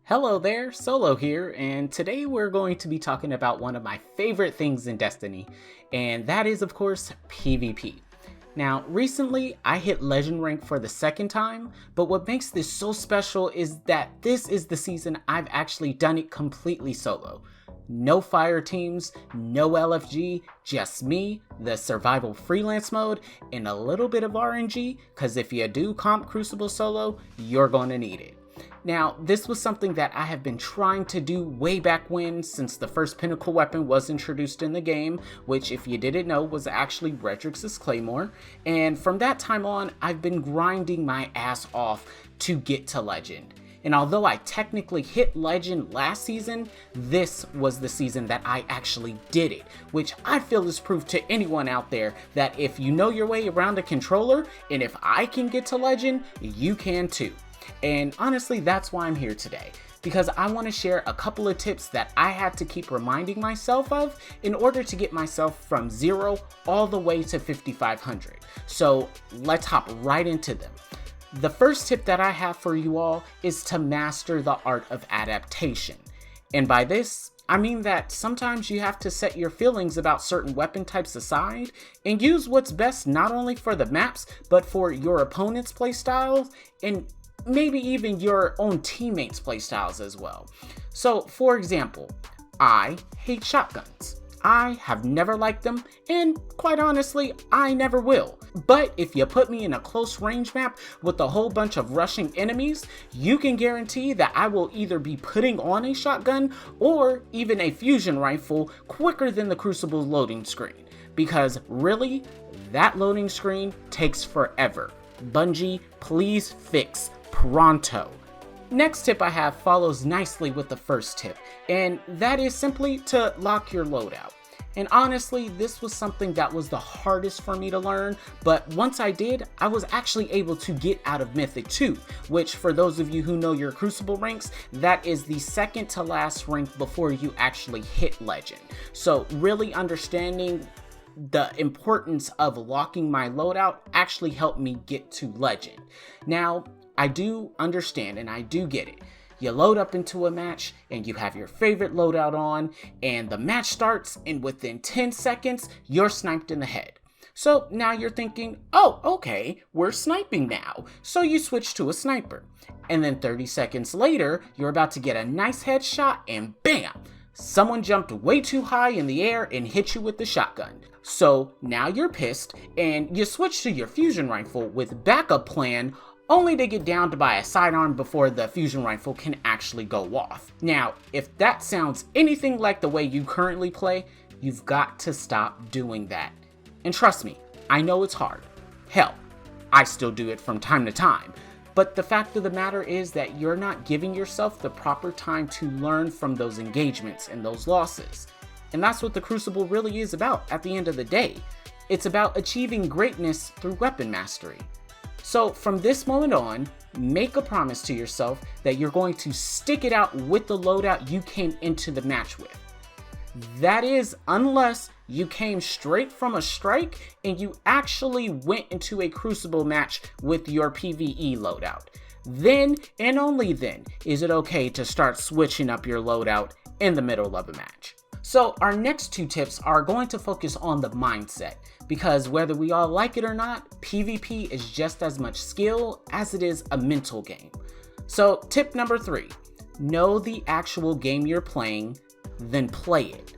Hello there, Solo here, and today we're going to be talking about one of my favorite things in Destiny, and that is, of course, PvP. Now, recently, I hit Legend rank for the second time, but what makes this so special is that this is the season I've actually done it completely solo. No fire teams, no LFG, just me, the survival freelance mode, and a little bit of RNG, cause if you do comp Crucible solo, you're gonna need it. Now, this was something that I have been trying to do way back when, since the first pinnacle weapon was introduced in the game, which if you didn't know was actually Redrix's Claymore, and from that time on, I've been grinding my ass off to get to Legend. And although I technically hit Legend last season, this was the season that I actually did it, which I feel is proof to anyone out there that if you know your way around a controller, and if I can get to Legend, you can too. And honestly, that's why I'm here today, because I want to share a couple of tips that I had to keep reminding myself of in order to get myself from 0 all the way to 5,500. So let's hop right into them. The first tip that I have for you all is to master the art of adaptation. And by this, I mean that sometimes you have to set your feelings about certain weapon types aside and use what's best not only for the maps, but for your opponent's playstyles and maybe even your own teammates' playstyles as well. So, for example, I hate shotguns. I have never liked them, and quite honestly, I never will. But if you put me in a close range map with a whole bunch of rushing enemies, you can guarantee that I will either be putting on a shotgun or even a fusion rifle quicker than the Crucible's loading screen. Because really, that loading screen takes forever. Bungie, please fix pronto. Next tip I have follows nicely with the first tip, and that is simply to lock your loadout. And honestly, this was something that was the hardest for me to learn, but once I did, I was actually able to get out of Mythic 2, which for those of you who know your Crucible ranks, that is the second to last rank before you actually hit Legend. So really understanding the importance of locking my loadout actually helped me get to Legend. Now, I do understand and I do get it. You load up into a match and you have your favorite loadout on and the match starts and within 10 seconds, you're sniped in the head. So now you're thinking, oh, okay, we're sniping now. So you switch to a sniper. And then 30 seconds later, you're about to get a nice headshot and bam! Someone jumped way too high in the air and hit you with the shotgun. So now you're pissed and you switch to your fusion rifle with backup plan only to get downed by a sidearm before the fusion rifle can actually go off. Now, if that sounds anything like the way you currently play, you've got to stop doing that. And trust me, I know it's hard. Hell, I still do it from time to time. But the fact of the matter is that you're not giving yourself the proper time to learn from those engagements and those losses. And that's what the Crucible really is about at the end of the day. It's about achieving greatness through weapon mastery. So from this moment on, make a promise to yourself that you're going to stick it out with the loadout you came into the match with. That is, unless you came straight from a strike and you actually went into a Crucible match with your PvE loadout. Then and only then is it okay to start switching up your loadout in the middle of a match. So our next two tips are going to focus on the mindset, because whether we all like it or not, PvP is just as much skill as it is a mental game. So tip number 3, know the actual game you're playing, then play it.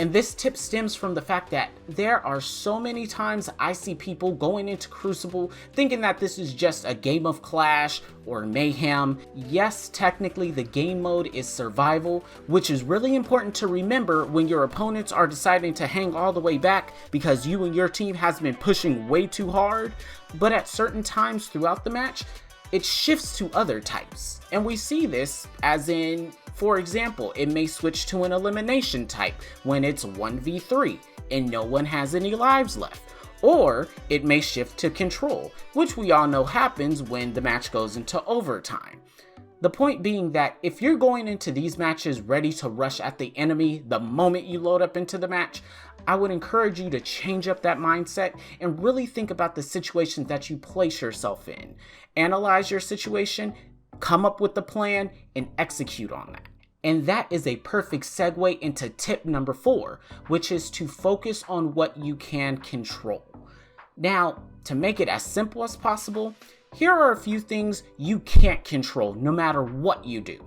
And this tip stems from the fact that there are so many times I see people going into Crucible thinking that this is just a game of Clash or Mayhem. Yes, technically the game mode is survival, which is really important to remember when your opponents are deciding to hang all the way back because you and your team has been pushing way too hard. But at certain times throughout the match, it shifts to other types. And we see this as in, for example, it may switch to an elimination type when it's 1v3 and no one has any lives left. Or it may shift to control, which we all know happens when the match goes into overtime. The point being that if you're going into these matches ready to rush at the enemy the moment you load up into the match, I would encourage you to change up that mindset and really think about the situations that you place yourself in. Analyze your situation come up with the plan, and execute on that. And that is a perfect segue into tip number 4, which is to focus on what you can control. Now, to make it as simple as possible, here are a few things you can't control no matter what you do.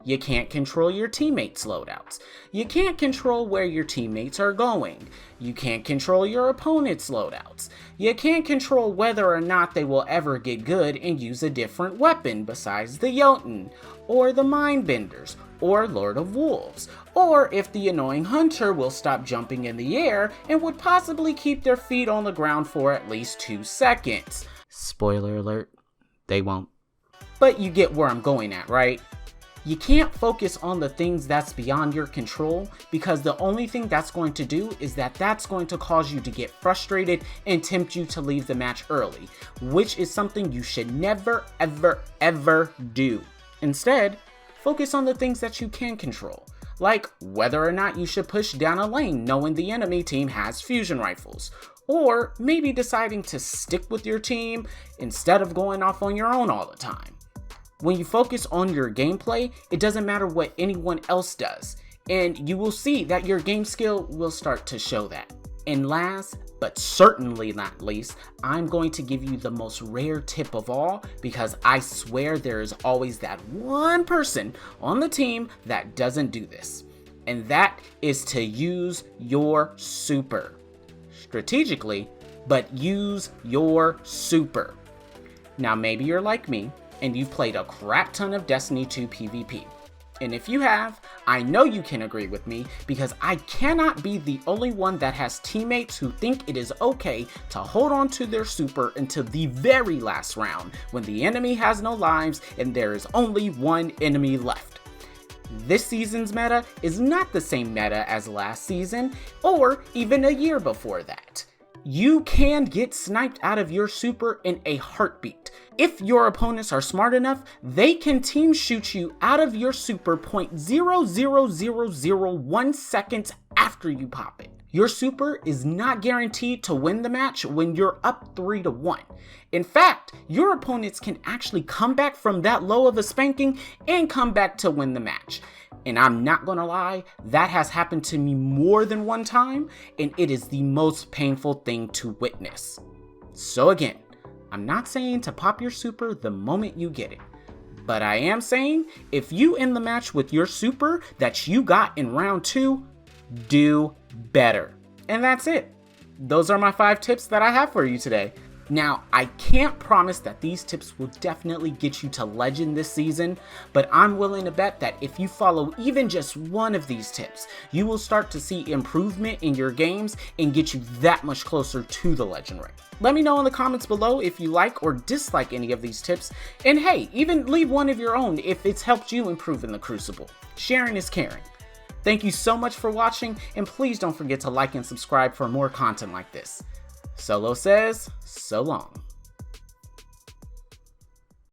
You can't control your teammates' loadouts. You can't control where your teammates are going. You can't control your opponent's loadouts. You can't control whether or not they will ever get good and use a different weapon besides the Jotun, or the Mindbenders, or Lord of Wolves, or if the annoying hunter will stop jumping in the air and would possibly keep their feet on the ground for at least 2 seconds. Spoiler alert, they won't. But you get where I'm going at, right? You can't focus on the things that's beyond your control, because the only thing that's going to do is that's going to cause you to get frustrated and tempt you to leave the match early, which is something you should never, ever, ever do. Instead, focus on the things that you can control, like whether or not you should push down a lane knowing the enemy team has fusion rifles, or maybe deciding to stick with your team instead of going off on your own all the time. When you focus on your gameplay, it doesn't matter what anyone else does, and you will see that your game skill will start to show that. And last, but certainly not least, I'm going to give you the most rare tip of all, because I swear there is always that one person on the team that doesn't do this. And that is to use your super. Strategically, but use your super. Now maybe you're like me, and you've played a crap ton of Destiny 2 PvP. And if you have, I know you can agree with me, because I cannot be the only one that has teammates who think it is okay to hold on to their super until the very last round, when the enemy has no lives and there is only one enemy left. This season's meta is not the same meta as last season, or even a year before that. You can get sniped out of your super in a heartbeat. If your opponents are smart enough, they can team shoot you out of your super 0.00001 seconds after you pop it. Your super is not guaranteed to win the match when you're up 3-1. In fact, your opponents can actually come back from that low of a spanking and come back to win the match. And I'm not gonna lie, that has happened to me more than one time, and it is the most painful thing to witness. So again, I'm not saying to pop your super the moment you get it, but I am saying if you end the match with your super that you got in round 2, do better. And that's it. Those are my 5 tips that I have for you today. Now, I can't promise that these tips will definitely get you to legend this season, but I'm willing to bet that if you follow even just one of these tips, you will start to see improvement in your games and get you that much closer to the legend rank. Let me know in the comments below if you like or dislike any of these tips, and hey, even leave one of your own if it's helped you improve in the Crucible. Sharing is caring. Thank you so much for watching, and please don't forget to like and subscribe for more content like this. Solo says, so long.